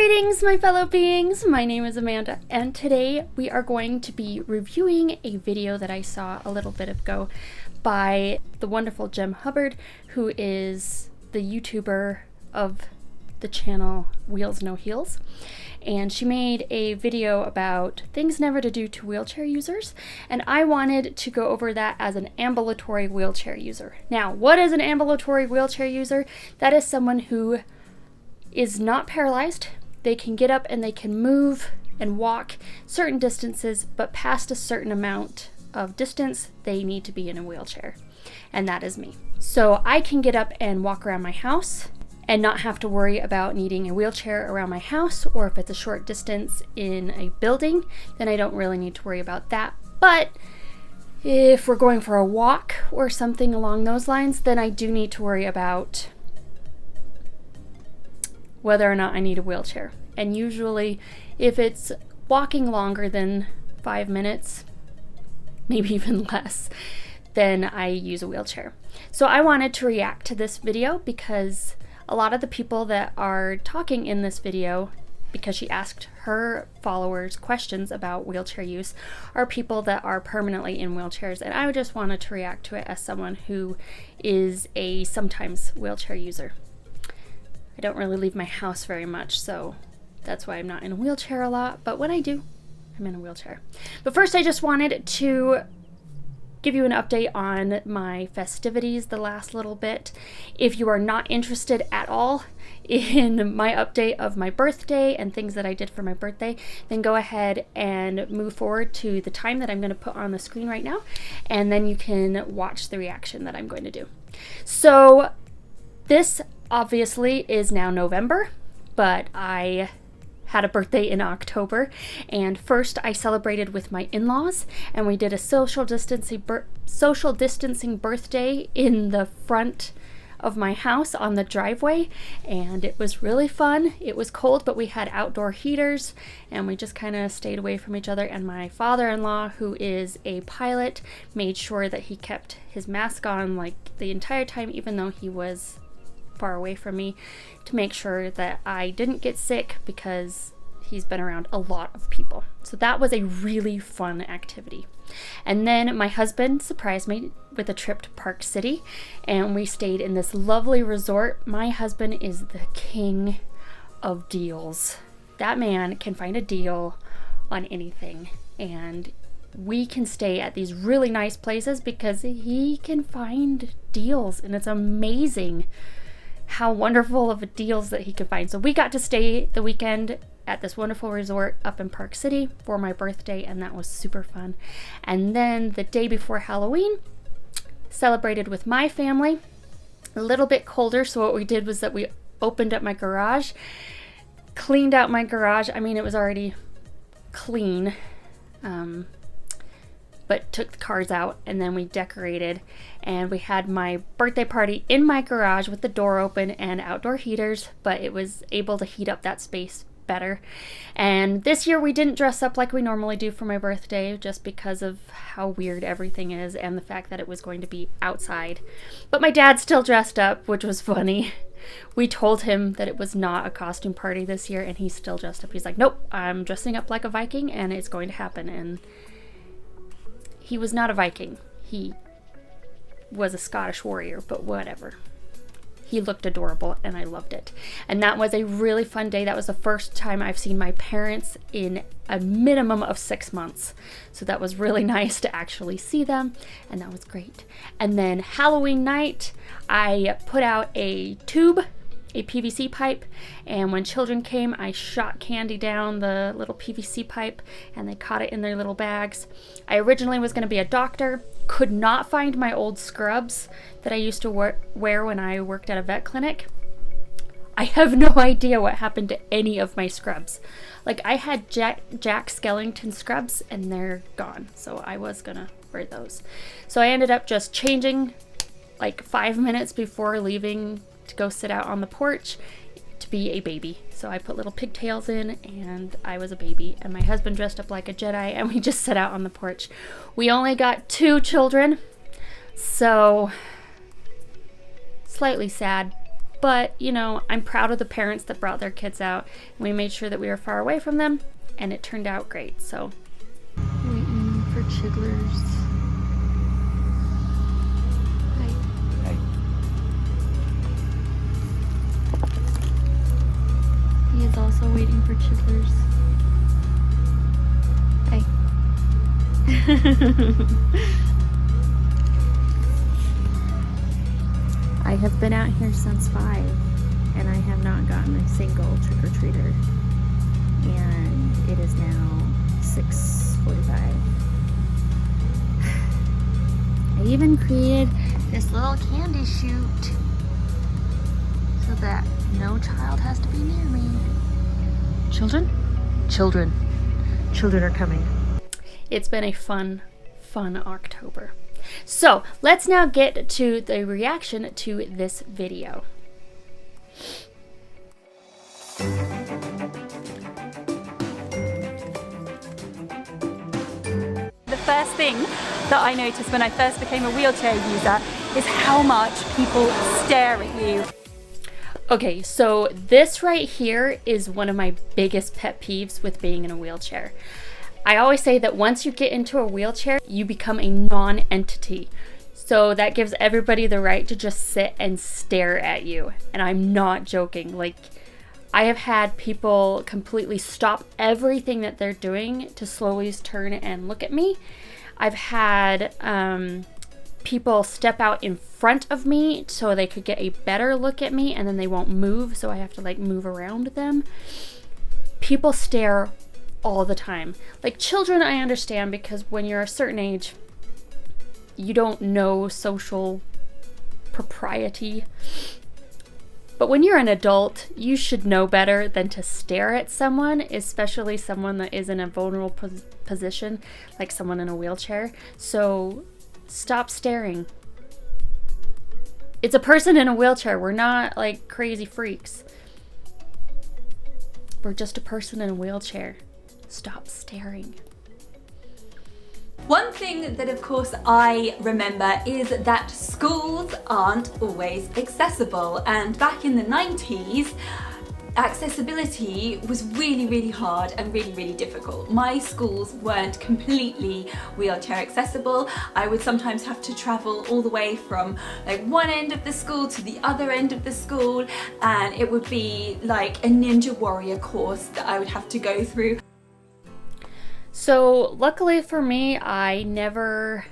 Greetings, my fellow beings. My name is Amanda, and today we are going to be reviewing a video that I saw a little bit ago by the wonderful Gem Hubbard, who is the YouTuber of the channel Wheelsnoheels. And she made a video about things never to do to wheelchair users, and I wanted to go over that as an ambulatory wheelchair user. Now, what is an ambulatory wheelchair user? That is someone who is not paralyzed. They can get up and they can move and walk certain distances, but past a certain amount of distance, they need to be in a wheelchair. And that is me. So I can get up and walk around my house and not have to worry about needing a wheelchair around my house, or if it's a short distance in a building, then I don't really need to worry about that. But if we're going for a walk or something along those lines, then I do need to worry about whether or not I need a wheelchair. And usually if it's walking longer than 5 minutes, maybe even less, then I use a wheelchair. So I wanted to react to this video because a lot of the people that are talking in this video, because she asked her followers questions about wheelchair use, are people that are permanently in wheelchairs, and I just wanted to react to it as someone who is a sometimes wheelchair user. I don't really leave my house very much, so that's why I'm not in a wheelchair a lot, but when I do, I'm in a wheelchair. But first, I just wanted to give you an update on my festivities the last little bit. If you are not interested at all in my update of my birthday and things that I did for my birthday, then go ahead and move forward to the time that I'm going to put on the screen right now, and then you can watch the reaction that I'm going to do. So this obviously is now November, but I had a birthday in October, and first I celebrated with my in-laws, and we did a social distancing birthday in the front of my house on the driveway, and it was really fun. It was cold, but we had outdoor heaters, and we just kind of stayed away from each other, and my father-in-law, who is a pilot, made sure that he kept his mask on like the entire time, even though he was far away from me, to make sure that I didn't get sick, because he's been around a lot of people. So that was a really fun activity. And then my husband surprised me with a trip to Park City, and we stayed in this lovely resort. My husband is the king of deals. That man can find a deal on anything, and we can stay at these really nice places because he can find deals, and it's amazing how wonderful of deals that he could find. So we got to stay the weekend at this wonderful resort up in Park City for my birthday, and that was super fun. And then the day before Halloween, celebrated with my family. A little bit colder, so what we did was that we opened up my garage, cleaned out my garage. I mean, it was already clean, but took the cars out, and then we decorated, and we had my birthday party in my garage with the door open and outdoor heaters, but it was able to heat up that space better. And this year we didn't dress up like we normally do for my birthday, just because of how weird everything is and the fact that it was going to be outside. But my dad still dressed up, which was funny. We told him that it was not a costume party this year, and he still dressed up. He's like, nope, I'm dressing up like a Viking and it's going to happen. And he was not a Viking. He was a Scottish warrior, but whatever. He looked adorable, and I loved it. And that was a really fun day. That was the first time I've seen my parents in a minimum of 6 months. So that was really nice to actually see them, and that was great. And then Halloween night, I put out a tube, a PVC pipe, and when children came, I shot candy down the little PVC pipe, and they caught it in their little bags. I originally was going to be a doctor, could not find my old scrubs that I used to wear when I worked at a vet clinic. I have no idea what happened to any of my scrubs. Like, I had Jack Skellington scrubs, and they're gone, so I was gonna wear those. So I ended up just changing like 5 minutes before leaving to go sit out on the porch to be a baby. So I put little pigtails in, and I was a baby, and my husband dressed up like a Jedi, and we just sat out on the porch. We only got 2 children, so slightly sad, But, you know, I'm proud of the parents that brought their kids out. We made sure that we were far away from them, and it turned out great. So, waiting for Chigglers. Hi. Hey. He is also waiting for Chigglers. Hi. I have been out here since 5, and I have not gotten a single trick-or-treater. And it is now 6:45. I even created this little candy chute so that no child has to be near me. Children? Children. Children are coming. It's been a fun October. So let's now get to the reaction to this video. The first thing that I noticed when I first became a wheelchair user is how much people stare at you. Okay, so this right here is one of my biggest pet peeves with being in a wheelchair. I always say that once you get into a wheelchair, you become a non-entity. So that gives everybody the right to just sit and stare at you. And I'm not joking. Like, I have had people completely stop everything that they're doing to slowly turn and look at me. I've had people step out in front of me so they could get a better look at me, and then they won't move, so I have to like move around them. People stare all the time. Like children, I understand, because when you're a certain age, you don't know social propriety. But when you're an adult, you should know better than to stare at someone, especially someone that is in a vulnerable position, like someone in a wheelchair. So stop staring. It's a person in a wheelchair. We're not like crazy freaks. We're just a person in a wheelchair. Stop staring. One thing that of course I remember is that schools aren't always accessible, and back in the 90s accessibility was really hard and really difficult. My schools weren't completely wheelchair accessible. I would sometimes have to travel all the way from like one end of the school to the other end of the school, and it would be like a ninja warrior course that I would have to go through. So luckily for me, I never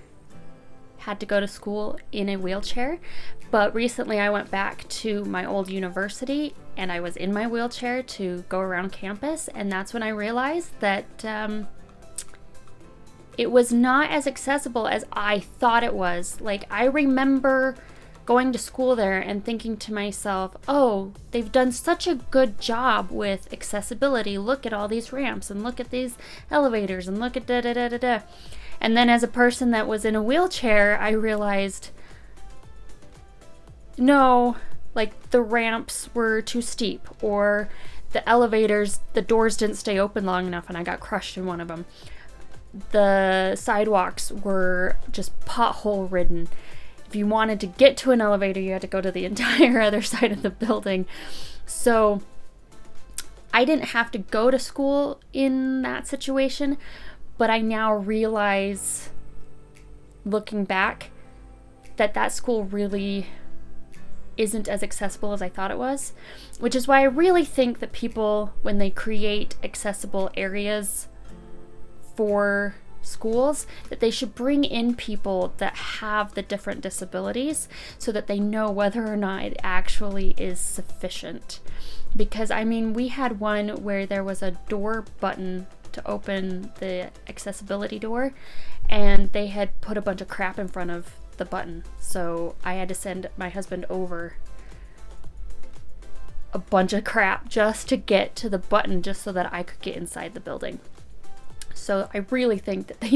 had to go to school in a wheelchair, but recently I went back to my old university and I was in my wheelchair to go around campus, and that's when I realized that it was not as accessible as I thought it was. Like, I remember going to school there and thinking to myself, oh, they've done such a good job with accessibility. Look at all these ramps and look at these elevators and look at da-da-da-da-da. And then as a person that was in a wheelchair, I realized, no, like the ramps were too steep, or the elevators, the doors didn't stay open long enough and I got crushed in one of them. The sidewalks were just pothole ridden. If you wanted to get to an elevator, you had to go to the entire other side of the building. So I didn't have to go to school in that situation, but I now realize, looking back, that school really isn't as accessible as I thought it was, which is why I really think that people, when they create accessible areas for schools, that they should bring in people that have the different disabilities so that they know whether or not it actually is sufficient. Because I mean, we had one where there was a door button to open the accessibility door, and they had put a bunch of crap in front of the button, so I had to send my husband over a bunch of crap just to get to the button, just so that I could get inside the building. So I really think that they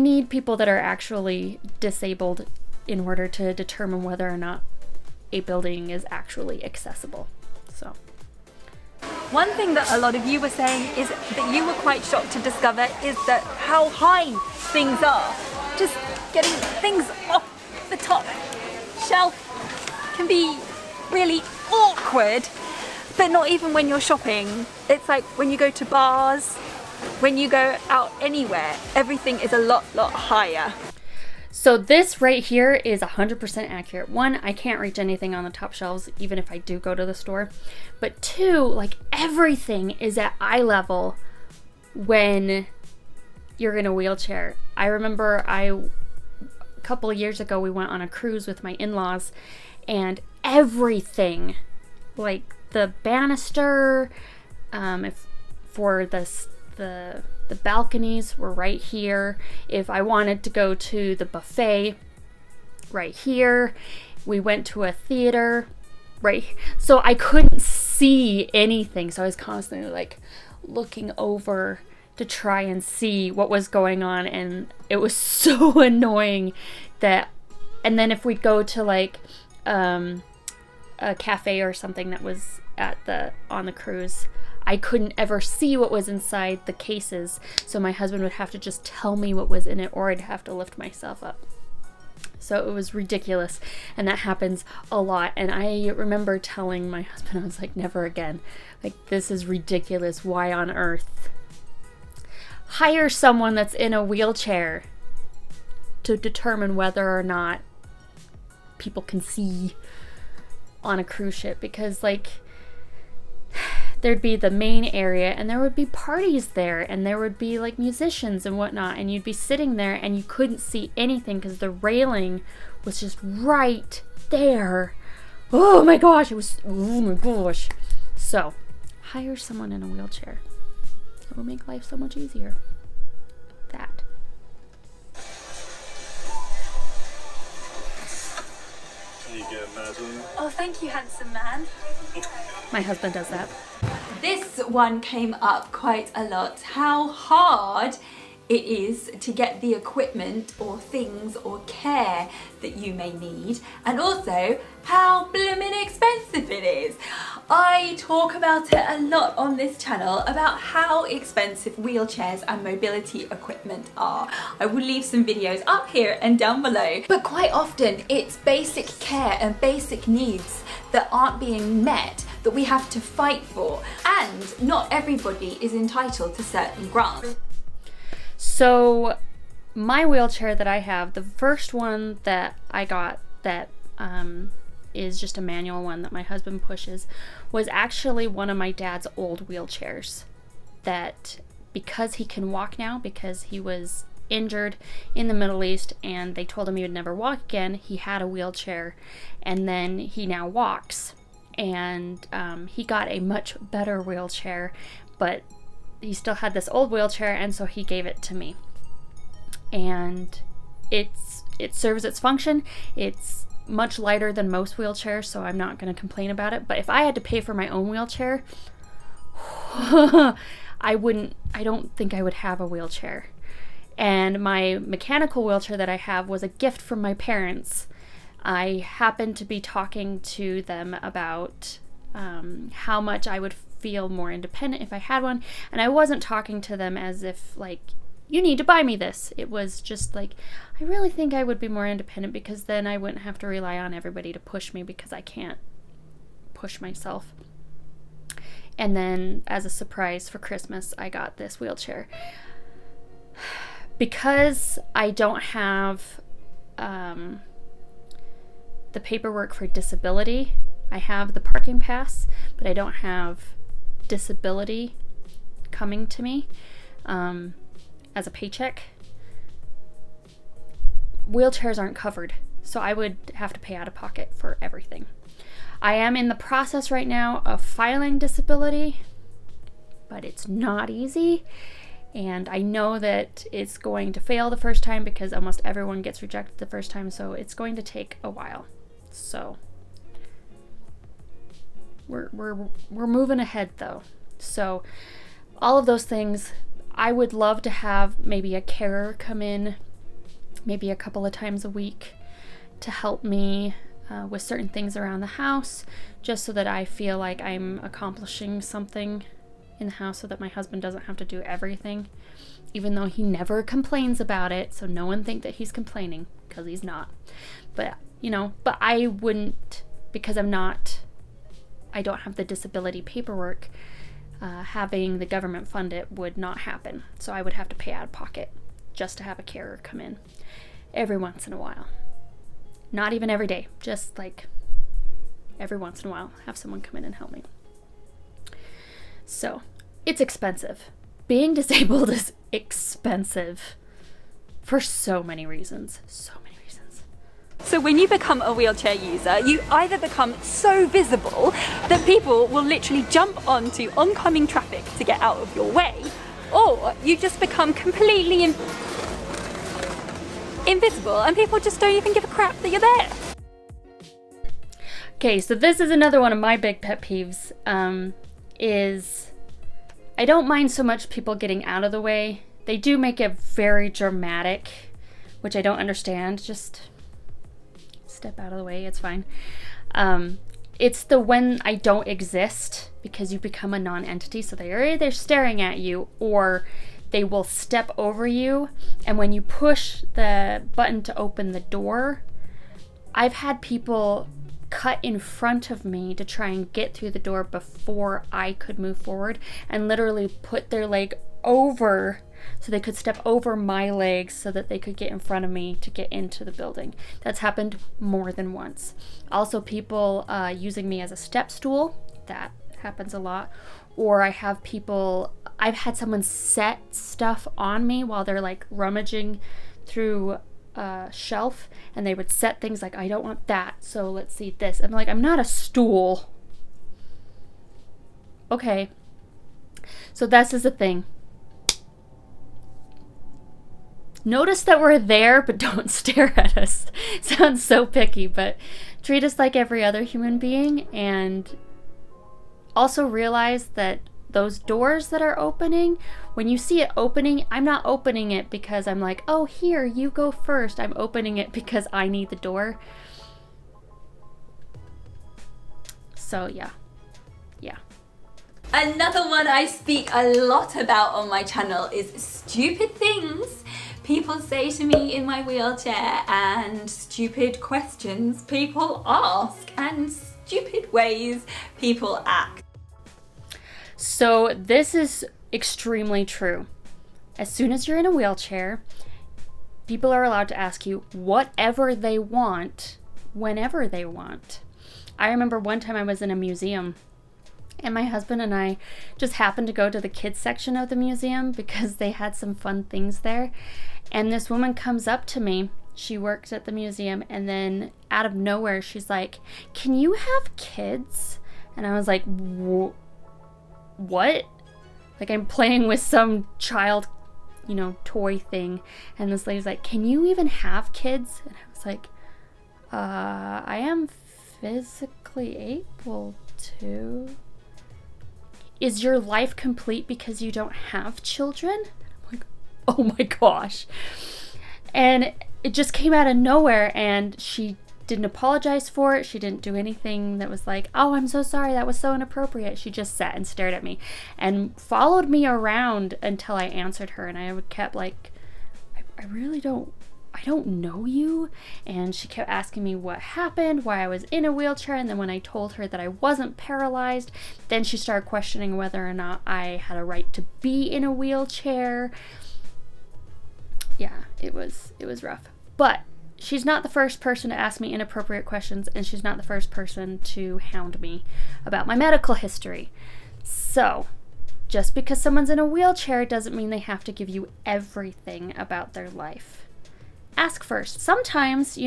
need people that are actually disabled in order to determine whether or not a building is actually accessible. So one thing that a lot of you were saying is that you were quite shocked to discover is that how high things are. Just getting things off the top shelf can be really awkward, but not even when you're shopping. It's like when you go to bars, when you go out anywhere, everything is a lot higher. So this right here is 100% accurate. One, I can't reach anything on the top shelves, even if I do go to the store. But two, like everything is at eye level when you're in a wheelchair. I remember a couple of years ago, we went on a cruise with my in-laws, and everything, like the banister, for the balconies were right here. If I wanted to go to the buffet, right here. We went to a theater, right. So I couldn't see anything. So I was constantly like looking over to try and see what was going on. And it was so annoying that, and then if we'd go to like a cafe or something that was on the cruise, I couldn't ever see what was inside the cases, so my husband would have to just tell me what was in it, or I'd have to lift myself up. So it was ridiculous, and that happens a lot. And I remember telling my husband, I was like, never again. Like, this is ridiculous. Why on earth? Hire someone that's in a wheelchair to determine whether or not people can see on a cruise ship, because like there'd be the main area and there would be parties there and there would be like musicians and whatnot, and you'd be sitting there and you couldn't see anything because the railing was just right there. Oh my gosh, So hire someone in a wheelchair. It will make life so much easier. That. You get Madeline. Oh, thank you, handsome man. My husband does that. This one came up quite a lot. How hard it is to get the equipment or things or care that you may need, and also how blimmin' expensive it is. I talk about it a lot on this channel about how expensive wheelchairs and mobility equipment are. I will leave some videos up here and down below, but quite often it's basic care and basic needs that aren't being met that we have to fight for, and not everybody is entitled to certain grants. So my wheelchair that I have, the first one that I got that is just a manual one that my husband pushes, was actually one of my dad's old wheelchairs that, because he can walk now, because he was injured in the Middle East and they told him he would never walk again, he had a wheelchair, and then he now walks. And he got a much better wheelchair, but he still had this old wheelchair, and so he gave it to me. And it serves its function. It's much lighter than most wheelchairs, so I'm not going to complain about it. But if I had to pay for my own wheelchair, I don't think I would have a wheelchair. And my mechanical wheelchair that I have was a gift from my parents. I happened to be talking to them about how much I would feel more independent if I had one, and I wasn't talking to them as if like, you need to buy me this. It was just like, I really think I would be more independent, because then I wouldn't have to rely on everybody to push me, because I can't push myself. And then as a surprise for Christmas, I got this wheelchair. Because I don't have the paperwork for disability. I have the parking pass, but I don't have disability coming to me as a paycheck. Wheelchairs aren't covered, so I would have to pay out of pocket for everything. I am in the process right now of filing disability, but it's not easy. And I know that it's going to fail the first time, because almost everyone gets rejected the first time, so it's going to take a while. So we're moving ahead though. So all of those things, I would love to have maybe a carer come in maybe a couple of times a week to help me with certain things around the house, just so that I feel like I'm accomplishing something in the house, so that my husband doesn't have to do everything, even though he never complains about it, so no one think that he's complaining, because he's not. But I wouldn't because I don't have the disability paperwork, having the government fund it would not happen. So I would have to pay out of pocket just to have a carer come in every once in a while. Not even every day, just like every once in a while, have someone come in and help me. So it's expensive. Being disabled is expensive for so many reasons. So when you become a wheelchair user, you either become so visible that people will literally jump onto oncoming traffic to get out of your way, or you just become completely invisible and people just don't even give a crap that you're there. Okay, so this is another one of my big pet peeves, is I don't mind so much people getting out of the way. They do make it very dramatic, which I don't understand. Just step out of the way, it's fine. It's the when I don't exist, because you become a non-entity, so they're either staring at you or they will step over you, and when you push the button to open the door, I've had people cut in front of me to try and get through the door before I could move forward, and literally put their leg over so they could step over my legs so that they could get in front of me to get into the building. That's happened more than once. Also, people using me as a step stool, that happens a lot. Or I've had someone set stuff on me while they're like rummaging through a shelf, and they would set things like, I don't want that, so let's see this. I'm like, I'm not a stool. Okay. So this is the thing. Notice that we're there, but don't stare at us. Sounds so picky, but treat us like every other human being, and also realize that those doors that are opening, when you see it opening, I'm not opening it because I'm like, oh, here, you go first. I'm opening it because I need the door. So yeah. Another one I speak a lot about on my channel is stupid things people say to me in my wheelchair, and stupid questions people ask, and stupid ways people act. So this is extremely true. As soon as you're in a wheelchair, people are allowed to ask you whatever they want, whenever they want. I remember one time I was in a museum, and my husband and I just happened to go to the kids section of the museum because they had some fun things there. And this woman comes up to me. She works at the museum, and then out of nowhere, she's like, "Can you have kids?" And I was like, what? Like, I'm playing with some child, toy thing. And this lady's like, "Can you even have kids?" And I was like, I am physically able to. Is your life complete because you don't have children? And I'm like, oh my gosh. And it just came out of nowhere, and she didn't apologize for it. She didn't do anything that was like, "Oh, I'm so sorry, that was so inappropriate." She just sat and stared at me and followed me around until I answered her. And I kept like, I don't know you. And she kept asking me what happened, why I was in a wheelchair. And then when I told her that I wasn't paralyzed, then she started questioning whether or not I had a right to be in a wheelchair. Yeah, it was rough. But she's not the first person to ask me inappropriate questions, and she's not the first person to hound me about my medical history. So, just because someone's in a wheelchair doesn't mean they have to give you everything about their life. Ask first. Sometimes,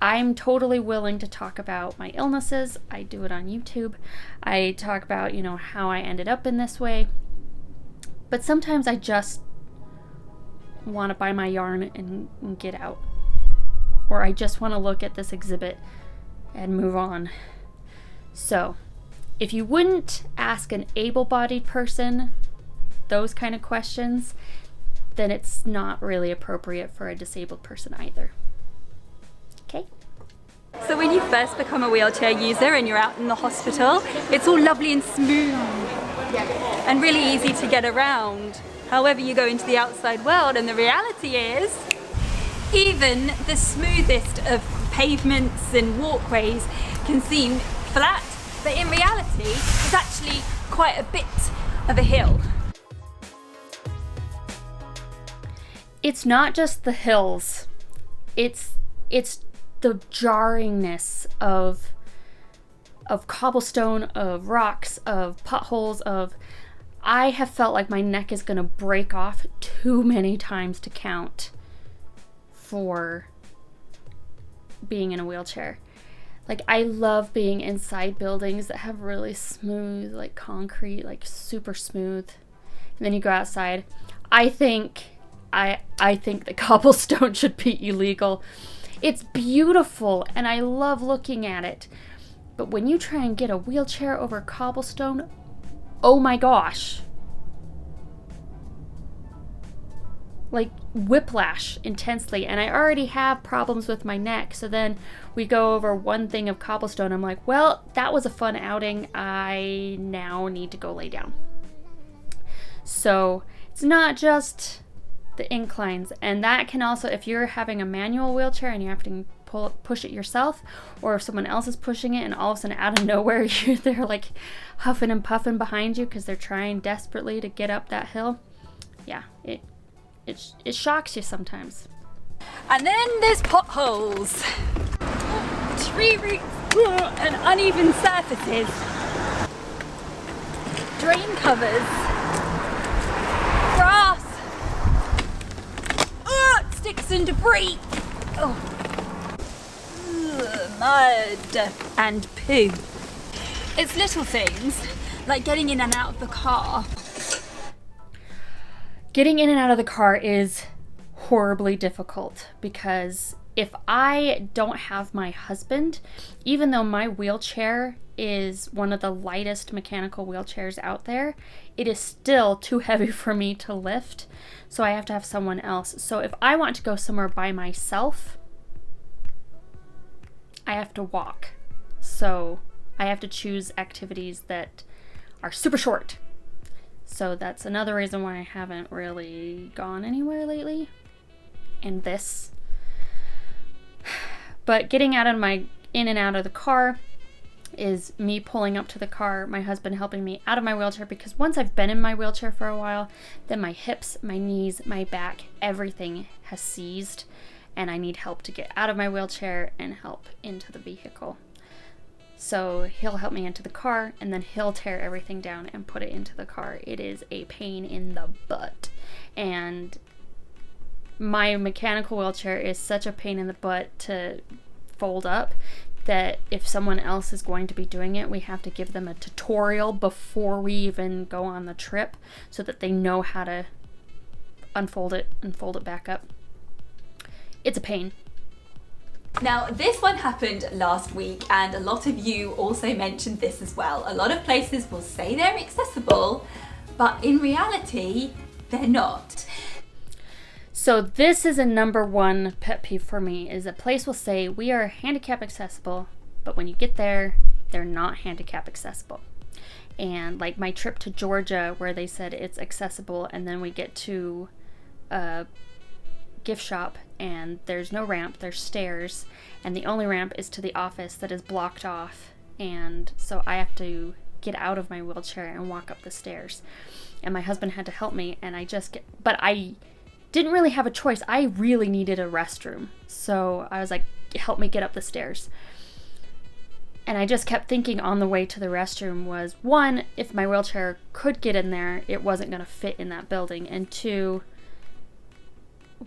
I'm totally willing to talk about my illnesses. I do it on YouTube. I talk about, how I ended up in this way. But sometimes I just want to buy my yarn and get out. Or I just want to look at this exhibit and move on. So, if you wouldn't ask an able-bodied person those kind of questions, then it's not really appropriate for a disabled person either. Okay? So when you first become a wheelchair user and you're out in the hospital, it's all lovely and smooth and really easy to get around. However, you go into the outside world, and the reality is, even the smoothest of pavements and walkways can seem flat, but in reality, it's actually quite a bit of a hill. It's not just the hills. It's the jarringness of cobblestone, of rocks, of potholes, of I have felt like my neck is going to break off too many times to count for being in a wheelchair. Like, I love being inside buildings that have really smooth, like concrete, like super smooth. And then you go outside. I think the cobblestone should be illegal. It's beautiful and I love looking at it. But when you try and get a wheelchair over cobblestone, oh my gosh. Like whiplash intensely. And I already have problems with my neck. So then we go over one thing of cobblestone. I'm like, well, that was a fun outing. I now need to go lay down. So it's not just the inclines. And that can also, if you're having a manual wheelchair and you have to push it yourself, or if someone else is pushing it and all of a sudden out of nowhere they're like huffing and puffing behind you because they're trying desperately to get up that hill. Yeah, it shocks you sometimes. And then there's potholes, tree roots and uneven surfaces, drain covers, grass, sticks and debris, mud and poo. It's little things like getting in and out of the car. Getting in and out of the car is horribly difficult because if I don't have my husband, even though my wheelchair is one of the lightest mechanical wheelchairs out there, it is still too heavy for me to lift. So I have to have someone else. So if I want to go somewhere by myself, I have to walk. So I have to choose activities that are super short. So that's another reason why I haven't really gone anywhere lately. And this. But getting in and out of the car is me pulling up to the car, my husband helping me out of my wheelchair, because once I've been in my wheelchair for a while, then my hips, my knees, my back, everything has seized, and I need help to get out of my wheelchair and help into the vehicle. So he'll help me into the car, and then he'll tear everything down and put it into the car. It is a pain in the butt. And my mechanical wheelchair is such a pain in the butt to fold up that if someone else is going to be doing it, we have to give them a tutorial before we even go on the trip so that they know how to unfold it and fold it back up. It's a pain. Now, this one happened last week, and a lot of you also mentioned this as well. A lot of places will say they're accessible, but in reality, they're not. So this is a number one pet peeve for me, is a place will say we are handicap accessible, but when you get there, they're not handicap accessible. And like my trip to Georgia where they said it's accessible, and then we get to a gift shop and there's no ramp, there's stairs, and the only ramp is to the office that is blocked off, and so I have to get out of my wheelchair and walk up the stairs. And my husband had to help me, and but I didn't really have a choice. I really needed a restroom, so I was like, help me get up the stairs. And I just kept thinking on the way to the restroom was, one, if my wheelchair could get in there, it wasn't going to fit in that building, and two,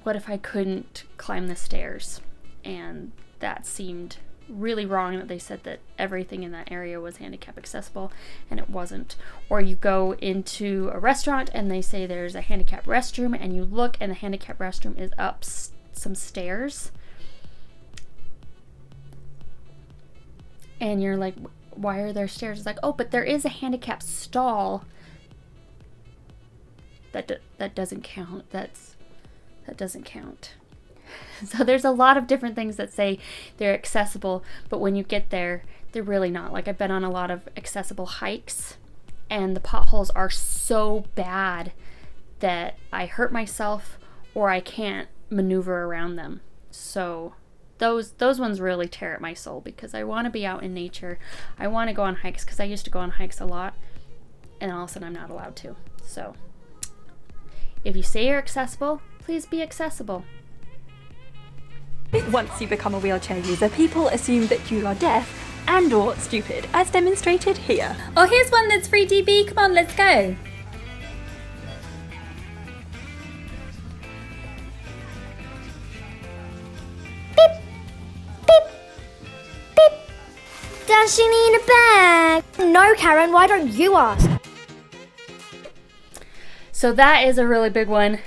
what if I couldn't climb the stairs? And that seemed really wrong that they said that everything in that area was handicap accessible, and it wasn't. Or you go into a restaurant and they say there's a handicap restroom, and you look and the handicap restroom is up some stairs, and you're like, why are there stairs? It's like, oh, but there is a handicap stall. That doesn't count. That doesn't count. So there's a lot of different things that say they're accessible, but when you get there, they're really not. Like, I've been on a lot of accessible hikes, and the potholes are so bad that I hurt myself or I can't maneuver around them. So those ones really tear at my soul, because I want to be out in nature. I want to go on hikes, because I used to go on hikes a lot, and all of a sudden I'm not allowed to. So if you say you're accessible, please be accessible. Once you become a wheelchair user, people assume that you are deaf and or stupid, as demonstrated here. Oh, here's one that's free DB. Come on, let's go. Beep, beep, beep. Does she need a bag? No, Karen, why don't you ask? So that is a really big one,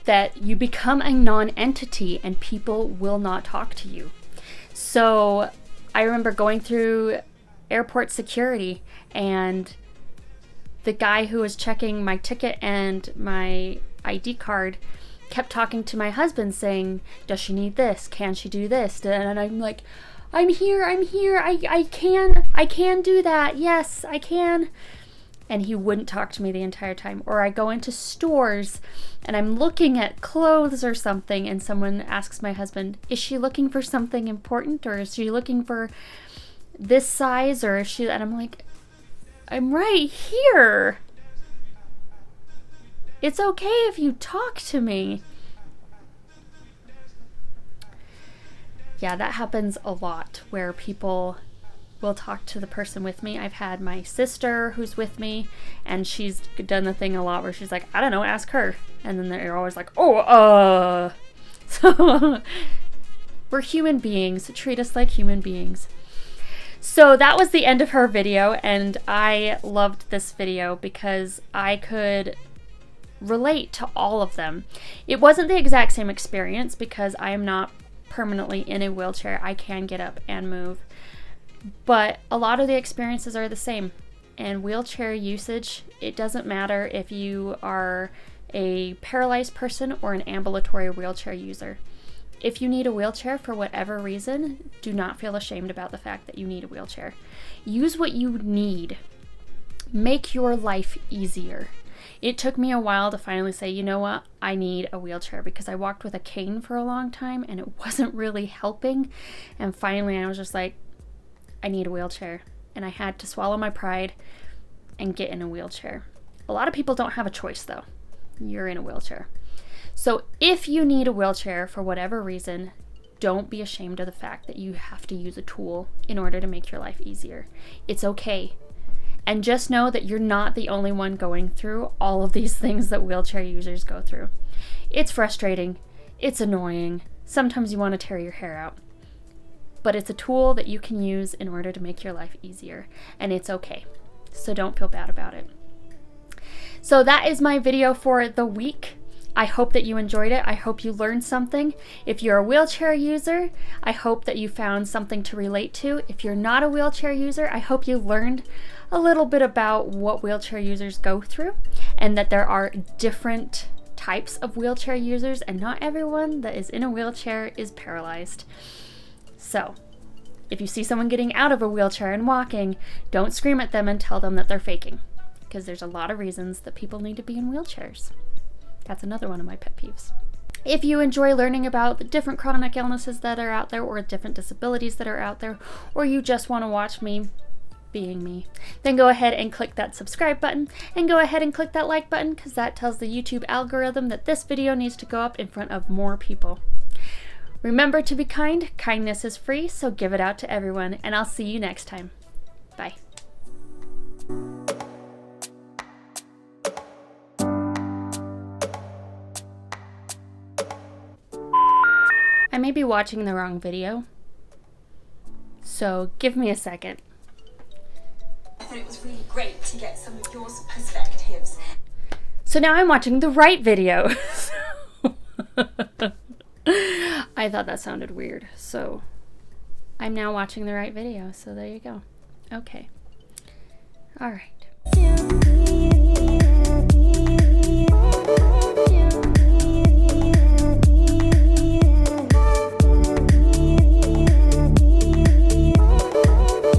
that you become a non-entity and people will not talk to you. So I remember going through airport security, and the guy who was checking my ticket and my ID card kept talking to my husband saying, does she need this? Can she do this? And I'm like, I'm here. I can do that. Yes, I can. And he wouldn't talk to me the entire time. Or I go into stores and I'm looking at clothes or something, and someone asks my husband, is she looking for something important, or is she looking for this size, or is she, and I'm like, I'm right here. It's okay if you talk to me. Yeah, that happens a lot, where people will talk to the person with me. I've had my sister who's with me, and she's done the thing a lot where she's like, I don't know, ask her. And then they're always like, So we're human beings. Treat us like human beings. So that was the end of her video, and I loved this video because I could relate to all of them. It wasn't the exact same experience because I am not permanently in a wheelchair. I can get up and move. But a lot of the experiences are the same. And wheelchair usage, it doesn't matter if you are a paralyzed person or an ambulatory wheelchair user. If you need a wheelchair for whatever reason, do not feel ashamed about the fact that you need a wheelchair. Use what you need. Make your life easier. It took me a while to finally say, you know what, I need a wheelchair, because I walked with a cane for a long time and it wasn't really helping. And finally I was just like, I need a wheelchair. And I had to swallow my pride and get in a wheelchair. A lot of people don't have a choice though. You're in a wheelchair. So if you need a wheelchair for whatever reason, don't be ashamed of the fact that you have to use a tool in order to make your life easier. It's okay. And just know that you're not the only one going through all of these things that wheelchair users go through. It's frustrating. It's annoying. Sometimes you want to tear your hair out. But it's a tool that you can use in order to make your life easier. And it's okay. So don't feel bad about it. So that is my video for the week. I hope that you enjoyed it. I hope you learned something. If you're a wheelchair user, I hope that you found something to relate to. If you're not a wheelchair user, I hope you learned a little bit about what wheelchair users go through, and that there are different types of wheelchair users, and not everyone that is in a wheelchair is paralyzed. So, if you see someone getting out of a wheelchair and walking, don't scream at them and tell them that they're faking, because there's a lot of reasons that people need to be in wheelchairs. That's another one of my pet peeves. If you enjoy learning about the different chronic illnesses that are out there, or different disabilities that are out there, or you just want to watch me being me, then go ahead and click that subscribe button, and go ahead and click that like button, because that tells the YouTube algorithm that this video needs to go up in front of more people. Remember to be kind. Kindness is free, so give it out to everyone, and I'll see you next time. Bye. I may be watching the wrong video, so give me a second. I thought it was really great to get some of your perspectives. So now I'm watching the right video. I thought that sounded weird, so I'm now watching the right video, so there you go. Okay. All right.